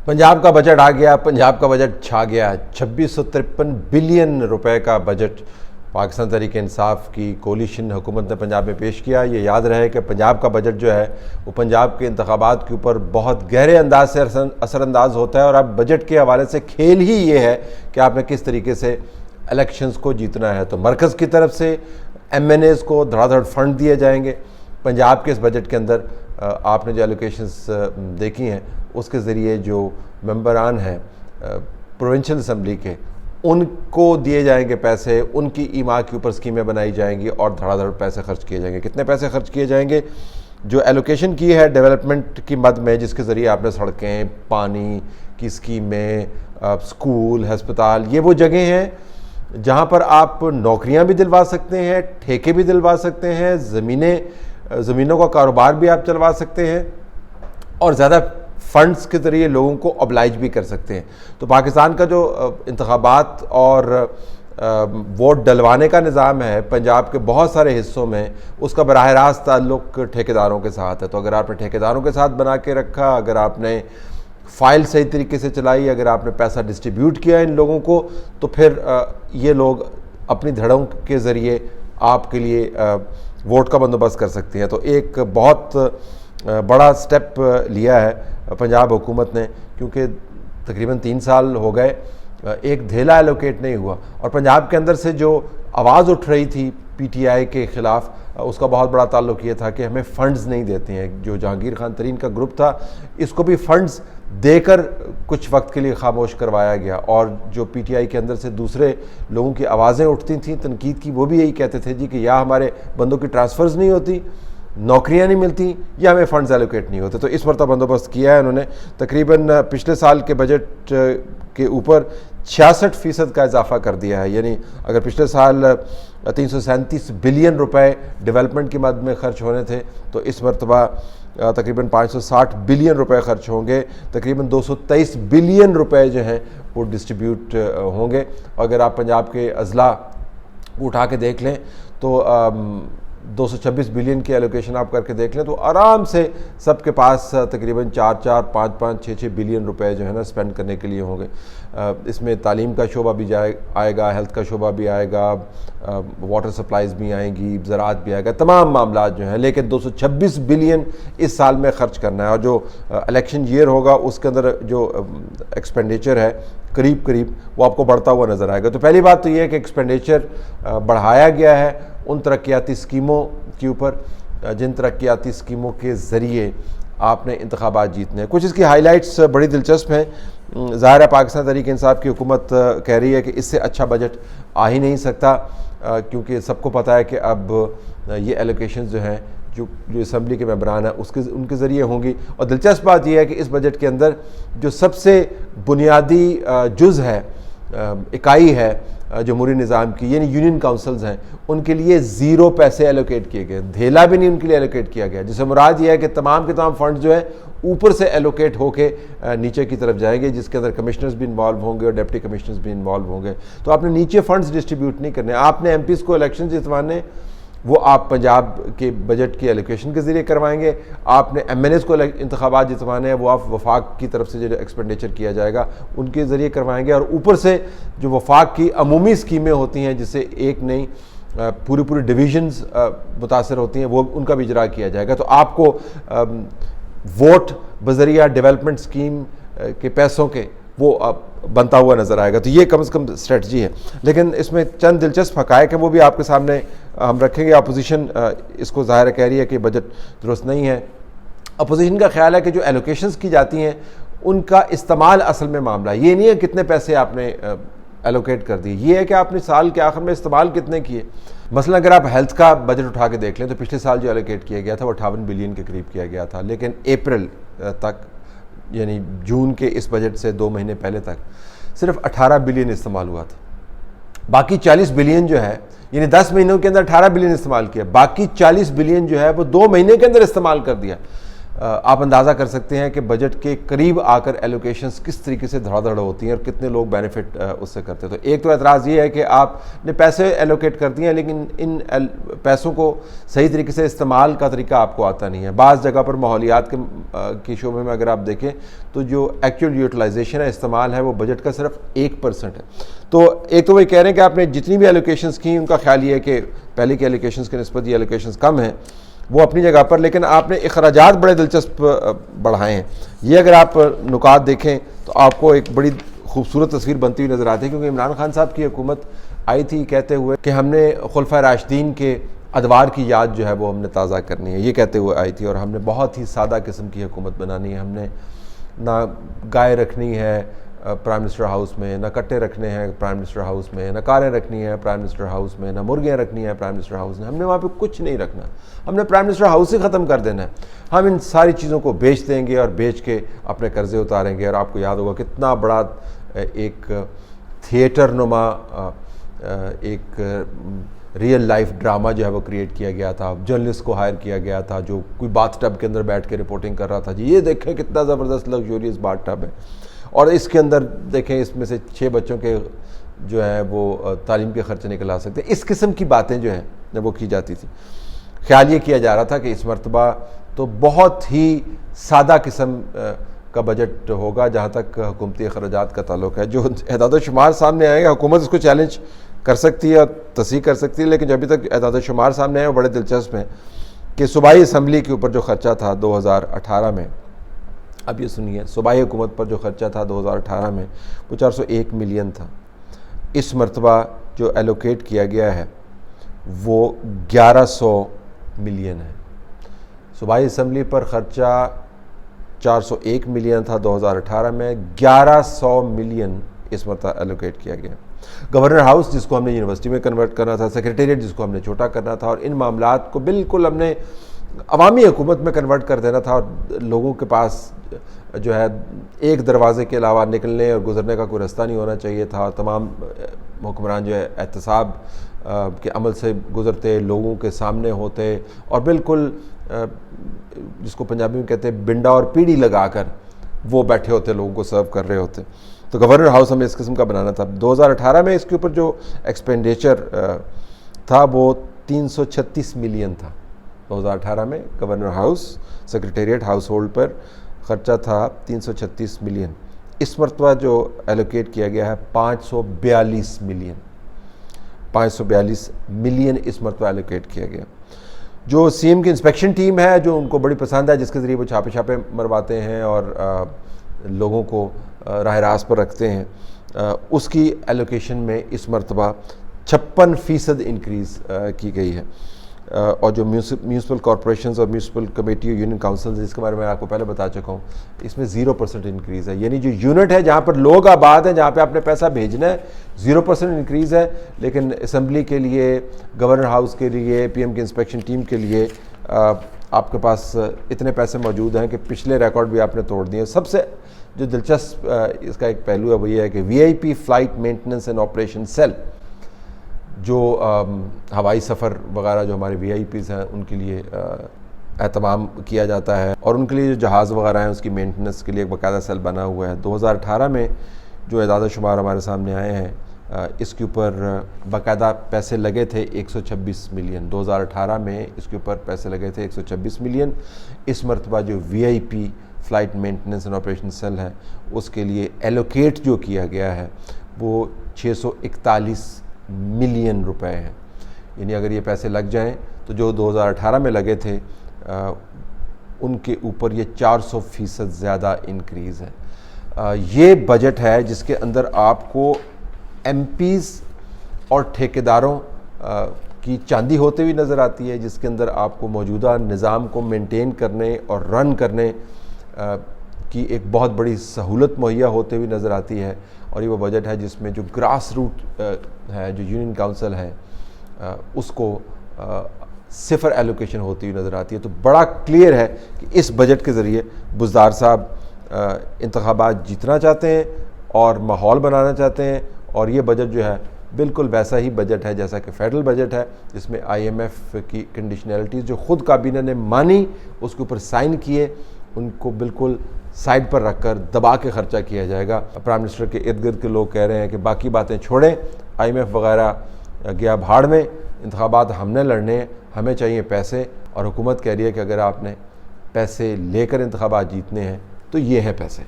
पंजाब का बजट आ गया, पंजाब का बजट छा गया। 2653 बिलियन रुपए का बजट पाकिस्तान तहरीक इंसाफ की कोलिशन हुकूमत ने पंजाब में पेश किया। ये याद रहे कि पंजाब का बजट जो है वो पंजाब के इंतखाबात के ऊपर बहुत गहरे अंदाज से असरअंदाज होता है। और अब बजट के हवाले से खेल ही ये है कि आपने किस तरीके से इलेक्शंस को जीतना है। तो मरकज़ की तरफ से MNAs को धड़ाधड़ फंड दिए जाएंगे। पंजाब के इस बजट के अंदर आपने जो एलोकेशंस देखी हैं उसके ज़रिए जो मेंबरान हैं प्रोविंशियल असम्बली के, उनको दिए जाएंगे पैसे, उनकी ईमा के ऊपर स्कीमें बनाई जाएंगी और धड़ाधड़ पैसे खर्च किए जाएंगे। कितने पैसे खर्च किए जाएंगे? जो एलोकेशन की है डेवलपमेंट की मद में, जिसके ज़रिए आपने सड़कें, पानी की स्कीमें, स्कूल, हस्पताल, ये वो जगह हैं जहाँ पर आप नौकरियाँ भी दिलवा सकते हैं, ठेके भी दिलवा सकते हैं, ज़मीनों का कारोबार भी आप चलवा सकते हैं और ज़्यादा फंड्स के ज़रिए लोगों को ऑब्लाइज भी कर सकते हैं। तो पाकिस्तान का जो इंतखाबात और वोट डलवाने का निज़ाम है पंजाब के बहुत सारे हिस्सों में, उसका बराह रास्त ताल्लुक ठेकेदारों के साथ है। तो अगर आपने ठेकेदारों के साथ बना के रखा, अगर आपने फ़ाइल सही तरीके से चलाई, अगर आपने पैसा डिस्ट्रीब्यूट किया इन लोगों को, तो फिर ये लोग अपनी धड़ों के ज़रिए आपके लिए वोट का बंदोबस्त कर सकते हैं। तो एक बहुत बड़ा स्टेप लिया है पंजाब हुकूमत ने, क्योंकि तकरीबन 3 साल हो गए एक धेला एलोकेट नहीं हुआ। और पंजाब के अंदर से जो आवाज़ उठ रही थी PTI के ख़िलाफ़, उसका बहुत बड़ा ताल्लुक ये था कि हमें फ़ंड्स नहीं देते हैं। जो जहांगीर खान तरीन का ग्रुप था, इसको भी फ़ंड्स देकर कुछ वक्त के लिए खामोश करवाया गया। और जो PTI के अंदर से दूसरे लोगों की आवाज़ें उठती थी तनकीद की, वो भी यही कहते थे जी कि या हमारे बंदों की ट्रांसफ़र्स नहीं होती, नौकरियां नहीं मिलती, या हमें फ़ंड्स एलोकेट नहीं होते। तो इस पर तो बंदोबस्त किया है उन्होंने। तकरीबन पिछले साल के बजट के ऊपर 66% का इजाफा कर दिया है। यानी अगर पिछले साल 337 बिलियन रुपए डेवलपमेंट की मद में खर्च होने थे, तो इस मरतबा तकरीबन 560 बिलियन रुपए खर्च होंगे। तकरीबन 223 बिलियन रुपए जो हैं वो डिस्ट्रीब्यूट होंगे। अगर आप पंजाब के अजला को उठा के देख लें तो 226 बिलियन की एलोकेशन आप करके देख लें तो आराम से सबके पास तकरीबन 4-4, 5-5, 6-6 बिलियन रुपए जो है ना स्पेंड करने के लिए होंगे। इसमें तालीम का शोबा भी आएगा, हेल्थ का शोबा भी आएगा, वाटर सप्लाईज़ भी आएंगी, ज़राअत भी आएगा, तमाम मामला जो हैं। लेकिन 226 बिलियन इस साल में ख़र्च करना है। और जो इलेक्शन ईयर होगा उसके अंदर जो एक्सपेंडिचर है करीब करीब वो आपको बढ़ता हुआ नज़र आएगा। तो पहली बात तो ये है कि एक्सपेंडिचर बढ़ाया गया है उन तरक्याती स्कीमों के ऊपर जिन तरक्याती स्कीमों के ज़रिए आपने इंतखाबात जीतने हैं। कुछ इसकी हाइलाइट्स बड़ी दिलचस्प हैं। ज़ाहिर है पाकिस्तान तहरीक इंसाफ की हुकूमत कह रही है कि इससे अच्छा बजट आ ही नहीं सकता, क्योंकि सबको पता है कि अब ये एलोकेशन जो हैं जो असम्बली के मेंबरान हैं उनके ज़रिए होंगी। और दिलचस्प बात यह है कि इस बजट के अंदर जो सबसे बुनियादी जुज़ है, इकाई है जमहूरी निज़ाम की, यानी यूनियन काउंसिल्स हैं, उनके लिए 0 पैसे एलोकेट किए गए। धेला भी नहीं उनके लिए एलोकेट किया गया, जिससे मुराद ये है कि तमाम के तमाम फंड जो है ऊपर से एलोकेट होके नीचे की तरफ जाएंगे, जिसके अंदर कमिश्नर्स भी इन्वॉल्व होंगे और डिप्टी कमिश्नर्स भी इन्वॉल्व होंगे। तो आपने नीचे फंड्स डिस्ट्रीब्यूट नहीं करने, आपने MPs को इलेक्शन जितवाने वो आप पंजाब के बजट की एलोकेशन के ज़रिए करवाएंगे। आपने MNAs को इंतखाबात जितवाने हैं वो आप वफाक की तरफ से जो एक्सपेंडिचर किया जाएगा उनके ज़रिए करवाएंगे। और ऊपर से जो वफाक की अमूमी स्कीमें होती हैं, जिससे एक नहीं पूरी डिविजन्स मुतासर होती हैं, वो उनका भी इजरा किया जाएगा। तो आपको वोट बज़रिया डेवलपमेंट स्कीम के पैसों के वो बनता हुआ नज़र आएगा। तो ये कम से कम स्ट्रेटजी है। लेकिन इसमें चंद दिलचस्प हक़ाइक़ हैं, वो भी आपके सामने हम रखेंगे। अपोजिशन इसको ज़ाहिर कह रही है कि बजट दुरुस्त नहीं है। अपोजिशन का ख्याल है कि जो एलोकेशंस की जाती हैं उनका इस्तेमाल असल में मामला ये नहीं है कितने पैसे आपने एलोकेट कर दिए, ये है कि आपने साल के आखिर में इस्तेमाल कितने किए। मसलन अगर आप हेल्थ का बजट उठा के देख लें तो पिछले साल जो एलोकेट किया गया था वो 58 बिलियन के करीब किया गया था, लेकिन अप्रैल तक यानी जून के इस बजट से 2 महीने पहले तक सिर्फ 18 बिलियन इस्तेमाल हुआ था। बाकी 40 बिलियन जो है, यानी 10 महीनों के अंदर 18 बिलियन इस्तेमाल किया, बाकी 40 बिलियन जो है वो 2 महीने के अंदर इस्तेमाल कर दिया। आप अंदाज़ा कर सकते हैं कि बजट के करीब आकर एलोकेशंस किस तरीके से धड़ाधड़ होती हैं और कितने लोग बेनिफिट उससे करते हैं। तो एक तो एतराज़ ये है कि आपने पैसे एलोकेट कर दिए हैं, लेकिन इन पैसों को सही तरीके से इस्तेमाल का तरीका आपको आता नहीं है। बाज़ जगह पर माहौलियात के शोबे में अगर आप देखें तो जो एक्चुअल यूटिलाइजेशन है, इस्तेमाल है, वो बजट का सिर्फ 1% है। तो एक तो वही कह रहे हैं कि आपने जितनी भी एलोकेशंस की, उनका ख्याल ये है कि पहले की एलोकेशंस के निस्बत ये एलोकेशंस कम हैं, वो अपनी जगह पर, लेकिन आपने अखराजात बड़े दिलचस्प बढ़ाए हैं। ये अगर आप नुकात देखें तो आपको एक बड़ी खूबसूरत तस्वीर बनती हुई नज़र आती है, क्योंकि इमरान खान साहब की हुकूमत आई थी कहते हुए कि हमने खुलफाए राशिदीन के अदवार की याद जो है वो हमने ताज़ा करनी है, ये कहते हुए आई थी। और हमने बहुत ही सादा किस्म की हुकूमत बनानी है, हमने ना गाय रखनी है प्राइम मिनिस्टर हाउस में, ना कट्टे रखने हैं प्राइम मिनिस्टर हाउस में, ना कारें रखनी है प्राइम मिनिस्टर हाउस में, ना मुर्गियाँ रखनी है प्राइम मिनिस्टर हाउस में। हमने वहाँ पे कुछ नहीं रखना, हमने प्राइम मिनिस्टर हाउस ही ख़त्म कर देना है। हम इन सारी चीज़ों को बेच देंगे और बेच के अपने कर्जे उतारेंगे। और आपको याद होगा कितना बड़ा एक थिएटर नुमा एक रियल लाइफ ड्रामा जो है वो क्रिएट किया गया था। जर्नलिस्ट को हायर किया गया था जो कोई बाथ टब के अंदर बैठ के रिपोर्टिंग कर रहा था, जी ये देखें कितना ज़बरदस्त लग्जूरियस बाथ टब है, और इसके अंदर देखें इसमें से 6 बच्चों के जो है वो तालीम के खर्चे निकल आ सकते हैं। इस किस्म की बातें जो हैं जब वो की जाती थी, ख्याल ये किया जा रहा था कि इस मरतबा तो बहुत ही सादा किस्म का बजट होगा जहाँ तक हुकूमती अखराजात का ताल्लुक है। जो एदाद शुमार सामने आएगा, हुकूमत इसको चैलेंज कर सकती है और तस्दीक कर सकती है, लेकिन जब अभी तक एदाद शुमार सामने आए वो बड़े दिलचस्प हैं कि सूबाई असम्बली के ऊपर जो खर्चा था 2018 में, अब ये सुनिए, सूबाई हुकूमत पर जो खर्चा था 2018 में वो 401 मिलियन था। इस मरतबा जो एलोकेट किया गया है वो 1100 मिलियन है। सूबाई असम्बली पर ख़र्चा 401 मिलियन था 2018 में, 1100 मिलियन इस मरतबा एलोकेट किया गया। गवर्नर हाउस जिसको हमने यूनिवर्सिटी में कन्वर्ट करना था, सेक्रेटेरिएट जिसको हमने छोटा करना था, और इन मामलात को बिल्कुल हमने अवामी हुकूमत में कन्वर्ट कर देना था, और लोगों के पास जो है एक दरवाज़े के अलावा निकलने और गुजरने का कोई रास्ता नहीं होना चाहिए था। तमाम हुक्मरान जो है एहतसाब के अमल से गुज़रते, लोगों के सामने होते और बिल्कुल जिसको पंजाबी में कहते हैं बिंडा और पीढ़ी लगाकर वो बैठे होते, लोगों को सर्व कर रहे होते। तो गवर्नर हाउस हमें इस किस्म का बनाना था। 2018 में इसके ऊपर जो एक्सपेंडिचर था वो 336 मिलियन था। 2018 में governor house secretariat house hold पर ख़र्चा था 336 मिलियन। इस मरतबा जो एलोकेट किया गया है 542 मिलियन, 542 मिलियन इस मरतबा एलोकेट किया गया। जो सीएम की इंस्पेक्शन टीम है जो उनको बड़ी पसंद है, जिसके ज़रिए वो छापे छापे मरवाते हैं और लोगों को राह रास्त पर रखते हैं, उसकी एलोकेशन में इस मरतबा 56% इंक्रीज़ की गई है। और जो म्यूनसिपल कॉरपोरेशंस और म्यूनसिपल कमेटी और यूनियन काउंसिल्स, जिसके बारे में आपको पहले बता चुका हूँ, इसमें 0% इंक्रीज़ है। यानी जो यूनिट है जहाँ पर लोग आबाद हैं, जहाँ पे आपने पैसा भेजना है, 0% इंक्रीज़ है। लेकिन असम्बली के लिए, गवर्नर हाउस के लिए, पीएम की इंस्पेक्शन टीम के लिए आपके पास इतने पैसे मौजूद हैं कि पिछले रिकॉर्ड भी आपने तोड़ दिए। सबसे जो दिलचस्प इसका एक पहलू है वो ये है कि VIP flight maintenance and operation cell, जो हवाई सफ़र वगैरह जो हमारे वीआईपीज़ हैं उनके लिए एहतमाम किया जाता है, और उनके लिए जो जहाज़ वगैरह हैं उसकी मेंटेनेंस के लिए एक बाकायदा सेल बना हुआ है। 2018 में जो एदाद शुमार हमारे सामने आए हैं, इसके ऊपर बाकायदा पैसे लगे थे 126 मिलियन। 2018 में इसके ऊपर पैसे लगे थे 126 मिलियन। इस मरतबा जो VIP flight maintenance and operation cell है उसके लिए एलोकेट जो किया गया है वो 641 मिलियन रुपए हैं। यानी अगर ये पैसे लग जाएं तो जो 2018 में लगे थे उनके ऊपर ये 400% ज़्यादा इंक्रीज़ है। ये बजट है जिसके अंदर आपको एमपीज़ और ठेकेदारों की चांदी होते हुए नज़र आती है, जिसके अंदर आपको मौजूदा निज़ाम को मेंटेन करने और रन करने की एक बहुत बड़ी सहूलत मुहैया होते हुए नज़र आती है। और ये वो बजट है जिसमें जो ग्रास रूट है, जो यूनियन काउंसिल है, उसको सिफर एलोकेशन होती हुई नज़र आती है। तो बड़ा क्लियर है कि इस बजट के ज़रिए बुज़दार साहब इंतखाबात जीतना चाहते हैं और माहौल बनाना चाहते हैं, और ये बजट जो है बिल्कुल वैसा ही बजट है जैसा कि फेडरल बजट है, जिसमें IMF की कंडीशनैलिटीज़ जो खुद काबीना ने मानी, उसके ऊपर साइन किए, उनको बिल्कुल साइड पर रखकर दबा के खर्चा किया जाएगा। प्राइम मिनिस्टर के इर्द गिर्द के लोग कह रहे हैं कि बाकी बातें छोड़ें, IMF वगैरह गया भाड़ में, इंतखाबात हमने लड़ने हैं, हमें चाहिए पैसे। और हुकूमत कह रही है कि अगर आपने पैसे लेकर इंतखाबात जीतने हैं तो ये हैं पैसे।